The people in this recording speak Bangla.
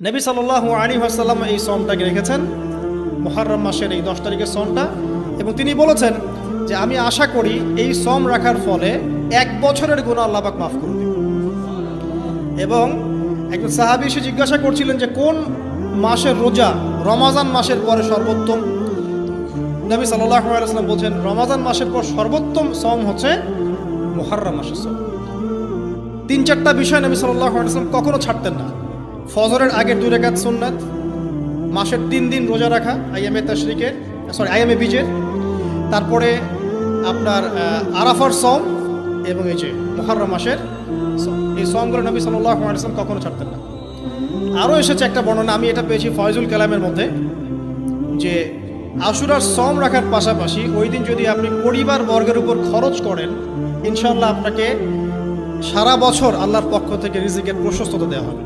নবী সাল্লাল্লাহু আলাইহি ওয়াসাল্লাম এই সওমটাকে রেখেছেন, মুহররম মাসের এই 10 তারিখের সওমটা, এবং তিনি বলেছেন যে আমি আশা করি এই সওম রাখার ফলে 1 বছরের গুনাহ আল্লাহ পাক মাফ করে দিবেন। এবং একজন সাহাবী এসে জিজ্ঞাসা করছিলেন যে কোন মাসের রোজা রমাজান মাসের পরে সর্বোত্তম। নবী সাল্লাল্লাহু আলাইহি ওয়াসাল্লাম বলছেন রমাজান মাসের পর সর্বোত্তম সওম হচ্ছে মুহররম মাসের সওম। 3-4টা বিষয় নবী সাল্লাল্লাহু আলাইহি ওয়াসাল্লাম কখনো ছাড়তেন না। ফজরের আগের 2 রাকাত সুন্নাত, মাসের 3 দিন রোজা রাখা আইয়ামে বীজের, তারপরে আপনার আরাফার সওম, এবং এই যে মুহররম মাসের সওম। এই সওমগুলো নবী সাল্লাল্লাহু আলাইহি ওয়াসাল্লাম কখনো ছাড়তেন না। আরও এসেছে একটা বর্ণনা, আমি এটা পেয়েছি ফয়জুল কালামের মধ্যে, যে আশুরার সওম রাখার পাশাপাশি ওই দিন যদি আপনি পরিবার বর্গের উপর খরচ করেন, ইনশাআল্লাহ আপনাকে সারা বছর আল্লাহর পক্ষ থেকে রিজিকের প্রশস্ততা দেওয়া হবে।